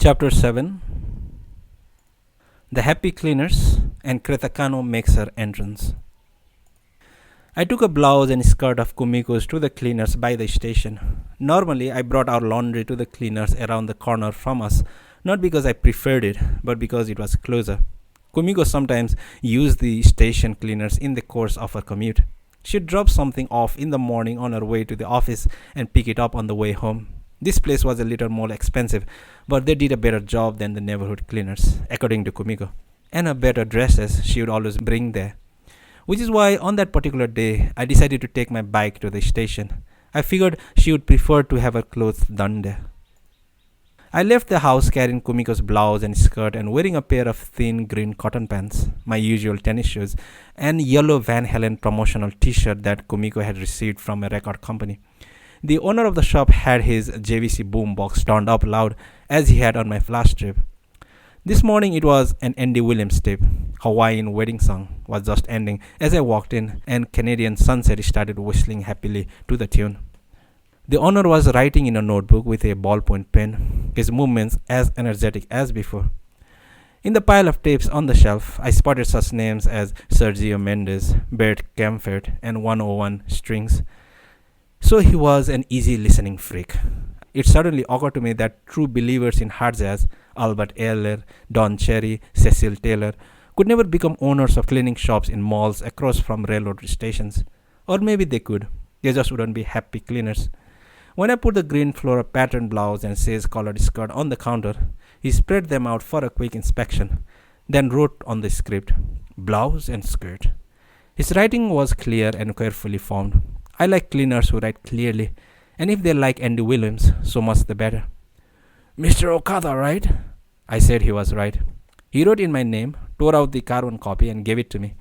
Chapter 7. The Happy Cleaners, and Kretakano makes her entrance. I took a blouse and skirt of Kumiko's to the cleaners by the station. Normally, I brought our laundry to the cleaners around the corner from us, not because I preferred it, but because it was closer. Kumiko sometimes used the station cleaners in the course of her commute. She'd drop something off in the morning on her way to the office and pick it up on the way home. This place was a little more expensive, but they did a better job than the neighborhood cleaners, according to Kumiko, and her better dresses she would always bring there. Which is why on that particular day, I decided to take my bike to the station. I figured she would prefer to have her clothes done there. I left the house carrying Kumiko's blouse and skirt and wearing a pair of thin green cotton pants, my usual tennis shoes, and yellow Van Halen promotional t-shirt that Kumiko had received from a record company. The owner of the shop had his JVC boombox turned up loud as he had on my last trip. This morning it was an Andy Williams tape. Hawaiian Wedding Song was just ending as I walked in, and Canadian Sunset started whistling happily to the tune. The owner was writing in a notebook with a ballpoint pen, his movements as energetic as before. In the pile of tapes on the shelf, I spotted such names as Sergio Mendes, Bert Kaempfert, and 101 Strings. So he was an easy listening freak. It suddenly occurred to me that true believers in hard jazz, Albert Ehler, Don Cherry, Cecil Taylor, could never become owners of cleaning shops in malls across from railroad stations. Or maybe they could. They just wouldn't be happy cleaners. When I put the green floral pattern blouse and sage-colored skirt on the counter, he spread them out for a quick inspection, then wrote on the script, "Blouse and skirt." His writing was clear and carefully formed. I like cleaners who write clearly, and if they like Andy Williams, so much the better. "Mr. Okada, right?" I said he was right. He wrote in my name, tore out the carbon copy, and gave it to me.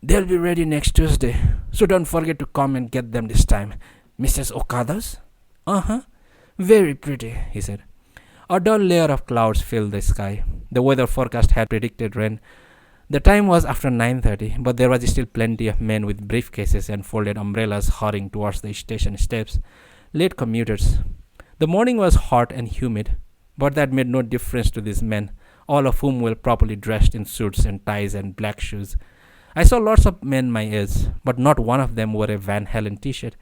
"They'll be ready next Tuesday, so don't forget to come and get them this time." "Mrs. Okada's?" "Uh-huh. Very pretty," he said. A dull layer of clouds filled the sky. The weather forecast had predicted rain. The time was after 9:30, but there was still plenty of men with briefcases and folded umbrellas hurrying towards the station steps, late commuters. The morning was hot and humid, but that made no difference to these men, all of whom were properly dressed in suits and ties and black shoes. I saw lots of men my age, but not one of them wore a Van Halen t-shirt.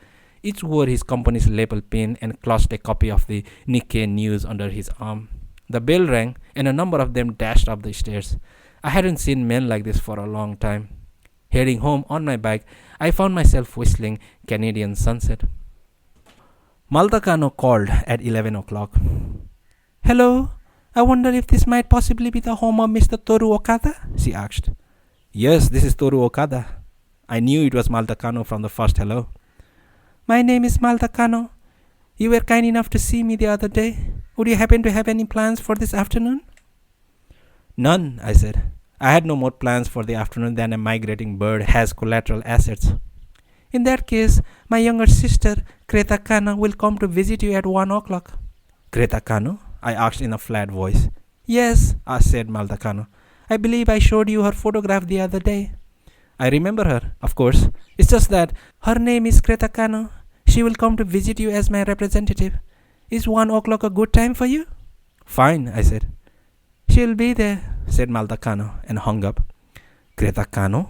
Each wore his company's lapel pin and clutched a copy of the Nikkei News under his arm. The bell rang, and a number of them dashed up the stairs. I hadn't seen men like this for a long time. Heading home on my bike, I found myself whistling Canadian Sunset. Malta Kano called at 11 o'clock. "Hello, I wonder if this might possibly be the home of Mr. Toru Okada?" she asked. "Yes, this is Toru Okada." I knew it was Malta Kano from the first hello. "My name is Malta Kano. You were kind enough to see me the other day. Would you happen to have any plans for this afternoon?" "None," I said. I had no more plans for the afternoon than a migrating bird has collateral assets. "In that case, my younger sister, Greta Kano, will come to visit you at 1 o'clock. "Greta Kano?" I asked in a flat voice. "Yes," said Malta Kano. "I believe I showed you her photograph the other day." "I remember her, of course. It's just that her name is Greta Kano. She will come to visit you as my representative. Is 1 o'clock a good time for you?" "Fine," I said. "She'll be there," said Malta Kano, and hung up. Greta Kano?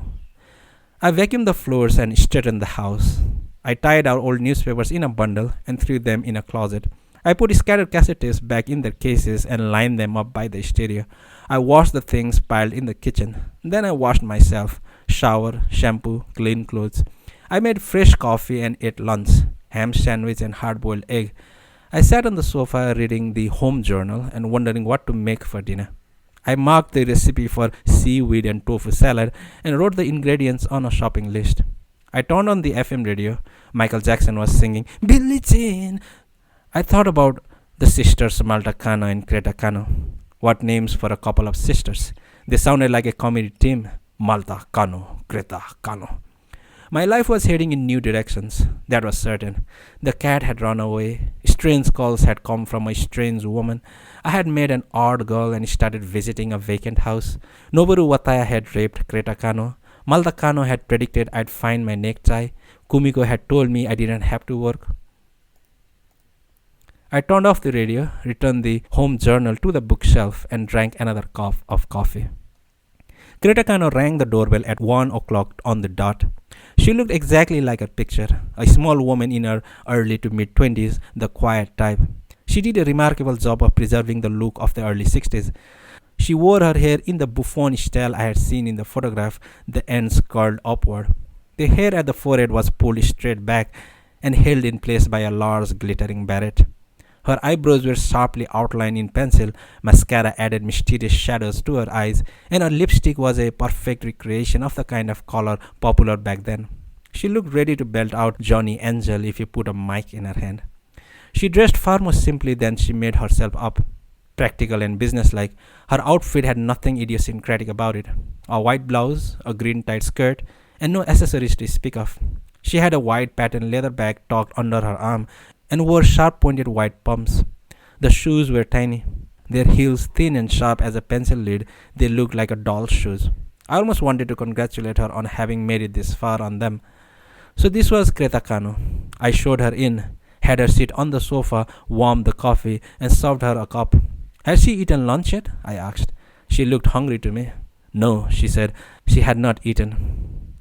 I vacuumed the floors and straightened the house. I tied our old newspapers in a bundle and threw them in a closet. I put scattered cassette tapes back in their cases and lined them up by the stereo. I washed the things piled in the kitchen. Then I washed myself. Shower, shampoo, clean clothes. I made fresh coffee and ate lunch, ham sandwich and hard-boiled egg. I sat on the sofa reading the Home Journal and wondering what to make for dinner. I marked the recipe for seaweed and tofu salad and wrote the ingredients on a shopping list. I turned on the FM radio. Michael Jackson was singing "Billie Jean." I thought about the sisters Malta Kano and Greta Kano. What names for a couple of sisters. They sounded like a comedy team. Malta Kano, Greta Kano. My life was heading in new directions, that was certain. The cat had run away. Strange calls had come from a strange woman. I had met an odd girl and started visiting a vacant house. Noboru Wataya had raped Greta Kano. Malta Kano had predicted I'd find my necktie. Kumiko had told me I didn't have to work. I turned off the radio, returned the home journal to the bookshelf, and drank another cup of coffee. Greta Kano rang the doorbell at 1 o'clock on the dot. She looked exactly like her picture, a small woman in her early to mid-20s, the quiet type. She did a remarkable job of preserving the look of the early 60s. She wore her hair in the bouffant style I had seen in the photograph, the ends curled upward. The hair at the forehead was pulled straight back and held in place by a large glittering barrette. Her eyebrows were sharply outlined in pencil, mascara added mysterious shadows to her eyes, and her lipstick was a perfect recreation of the kind of color popular back then. She looked ready to belt out Johnny Angel if you put a mic in her hand. She dressed far more simply than she made herself up. Practical and businesslike, her outfit had nothing idiosyncratic about it. A white blouse, a green tight skirt, and no accessories to speak of. She had a white patterned leather bag tucked under her arm and wore sharp-pointed white pumps. The shoes were tiny. Their heels thin and sharp as a pencil lid, they looked like a doll's shoes. I almost wanted to congratulate her on having made it this far on them. So this was Greta Kano. I showed her in, had her sit on the sofa, warmed the coffee, and served her a cup. Had she eaten lunch yet? I asked. She looked hungry to me. No, she said. She had not eaten.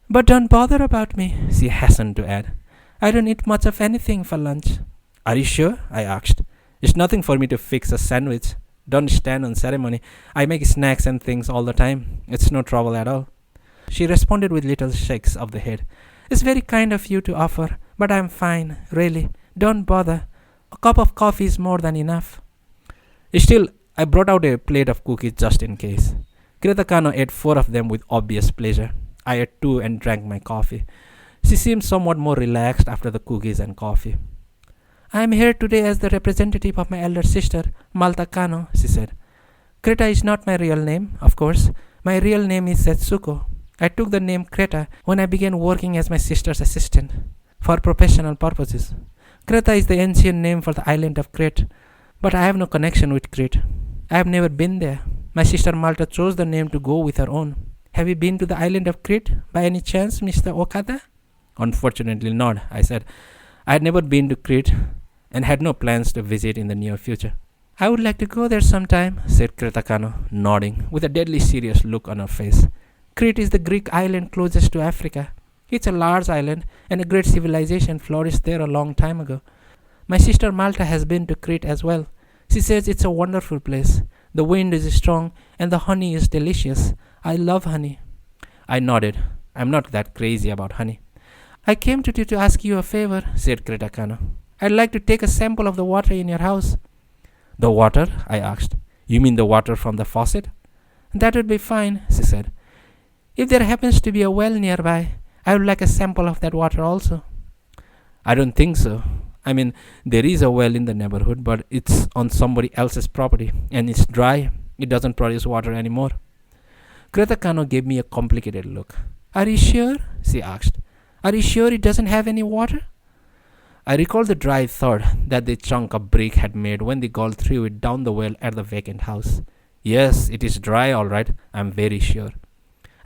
But don't bother about me, she hastened to add. I don't eat much of anything for lunch. Are you sure? I asked. It's nothing for me to fix a sandwich. Don't stand on ceremony. I make snacks and things all the time. It's no trouble at all. She responded with little shakes of the head. It's very kind of you to offer, but I'm fine, really. Don't bother. A cup of coffee is more than enough. Still, I brought out a plate of cookies just in case. Greta Kano ate 4 of them with obvious pleasure. I ate 2 and drank my coffee. She seemed somewhat more relaxed after the cookies and coffee. I am here today as the representative of my elder sister, Malta Kano, she said. Greta is not my real name, of course. My real name is Setsuko. I took the name Greta when I began working as my sister's assistant, for professional purposes. Greta is the ancient name for the island of Crete, but I have no connection with Crete. I have never been there. My sister Malta chose the name to go with her own. Have you been to the island of Crete by any chance, Mr. Okada? Unfortunately not, I said. I had never been to Crete and had no plans to visit in the near future. I would like to go there sometime, said Greta Kano, nodding, with a deadly serious look on her face. Crete is the Greek island closest to Africa. It's a large island, and a great civilization flourished there a long time ago. My sister Malta has been to Crete as well. She says it's a wonderful place. The wind is strong, and the honey is delicious. I love honey. I nodded. I'm not that crazy about honey. I came to ask you a favor, said Greta Kano. I'd like to take a sample of the water in your house. The water? I asked. You mean the water from the faucet? That would be fine, she said. If there happens to be a well nearby, I would like a sample of that water also. I don't think so. I mean, there is a well in the neighborhood, but it's on somebody else's property, and it's dry. It doesn't produce water anymore. Greta Kano gave me a complicated look. Are you sure? She asked. Are you sure it doesn't have any water? I recalled the dry thud that the chunk of brick had made when the girl threw it down the well at the vacant house. Yes, it is dry all right, I'm very sure.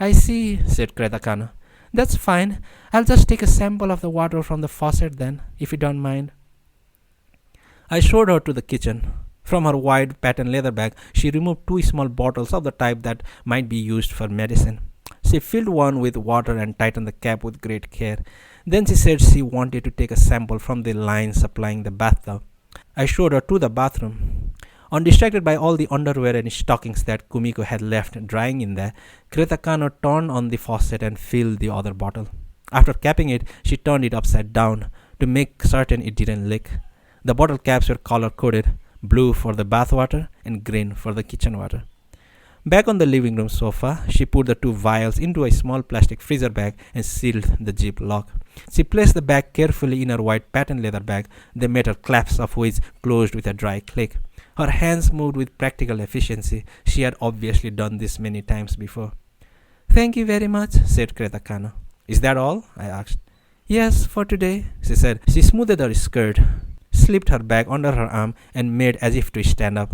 I see, said Greta Kano. That's fine. I'll just take a sample of the water from the faucet then, if you don't mind. I showed her to the kitchen. From her wide patterned leather bag, she removed 2 small bottles of the type that might be used for medicine. She filled one with water and tightened the cap with great care. Then she said she wanted to take a sample from the line supplying the bathtub. I showed her to the bathroom. Undistracted by all the underwear and stockings that Kumiko had left drying in there, Greta Kano turned on the faucet and filled the other bottle. After capping it, she turned it upside down to make certain it didn't leak. The bottle caps were color-coded, blue for the bath water and green for the kitchen water. Back on the living room sofa, she put the 2 vials into a small plastic freezer bag and sealed the zip lock. She placed the bag carefully in her white patterned leather bag, the metal clasps of which closed with a dry click. Her hands moved with practical efficiency. She had obviously done this many times before. Thank you very much, said Greta Kano. Is that all? I asked. Yes, for today, she said. She smoothed her skirt, slipped her bag under her arm, and made as if to stand up.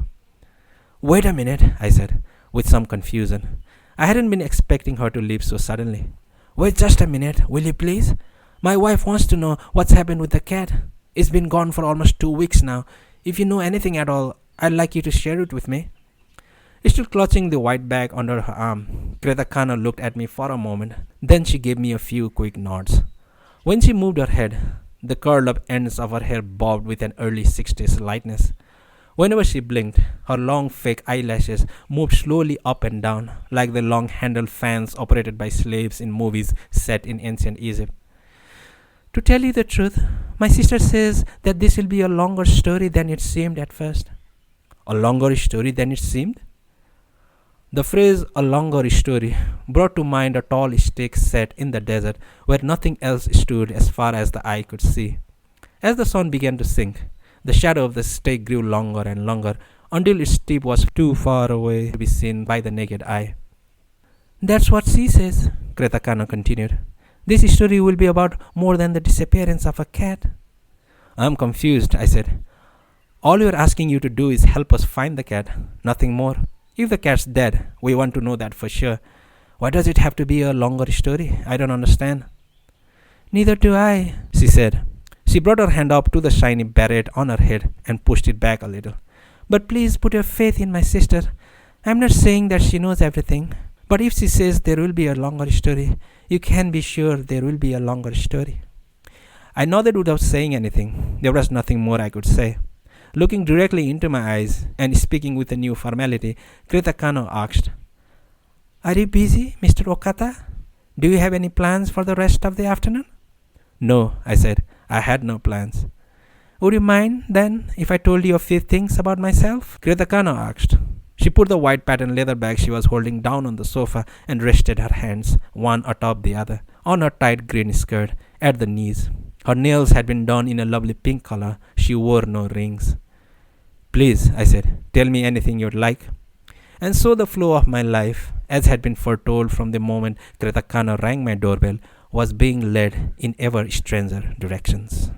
Wait a minute, I said, with some confusion. I hadn't been expecting her to leave so suddenly. Wait just a minute, will you please? My wife wants to know what's happened with the cat. It's been gone for almost 2 weeks now. If you know anything at all, I'd like you to share it with me. Still clutching the white bag under her arm, Greta Kano looked at me for a moment. Then she gave me a few quick nods. When she moved her head, the curled up ends of her hair bobbed with an early 60s lightness. Whenever she blinked, her long fake eyelashes moved slowly up and down, like the long handled fans operated by slaves in movies set in ancient Egypt. To tell you the truth, my sister says that this will be a longer story than it seemed at first. A longer story than it seemed? The phrase "a longer story" brought to mind a tall stake set in the desert where nothing else stood as far as the eye could see. As the sun began to sink, the shadow of the stake grew longer and longer until its tip was too far away to be seen by the naked eye. That's what she says, Greta Kano continued. This story will be about more than the disappearance of a cat. I'm confused, I said. All we're asking you to do is help us find the cat, nothing more. If the cat's dead, we want to know that for sure. Why does it have to be a longer story? I don't understand. Neither do I, she said. She brought her hand up to the shiny beret on her head and pushed it back a little. But please put your faith in my sister. I'm not saying that she knows everything. But if she says there will be a longer story, you can be sure there will be a longer story. I nodded without saying anything. There was nothing more I could say. Looking directly into my eyes and speaking with a new formality, Greta Kano asked, Are you busy, Mr. Okata? Do you have any plans for the rest of the afternoon? No, I said. I had no plans. Would you mind, then, if I told you a few things about myself? Greta Kano asked. She put the white pattern leather bag she was holding down on the sofa and rested her hands, one atop the other, on her tight green skirt at the knees. Her nails had been done in a lovely pink color. She wore no rings. Please, I said, tell me anything you'd like. And so the flow of my life, as had been foretold from the moment Greta Kano rang my doorbell, was being led in ever stranger directions.